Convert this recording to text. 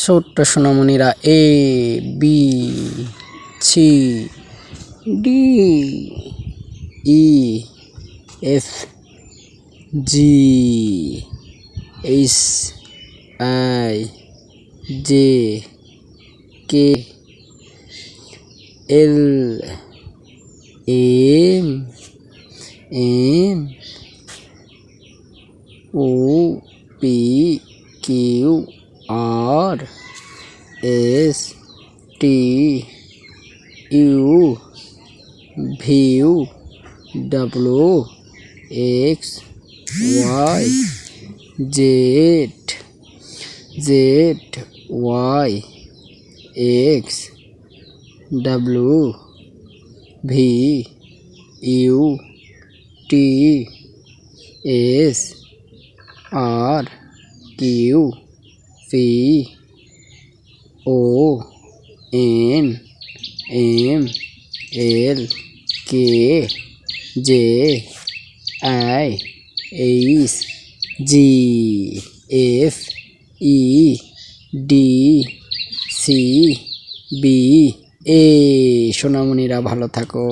ছোট্ট সোনামণিরা A B C D E F G H I J K L M N O P Q R S T U V W X Y Z Y X W V U T S R Q P O N M L K J I H G F E D C B A. সোনামণিরা ভালো থাকো।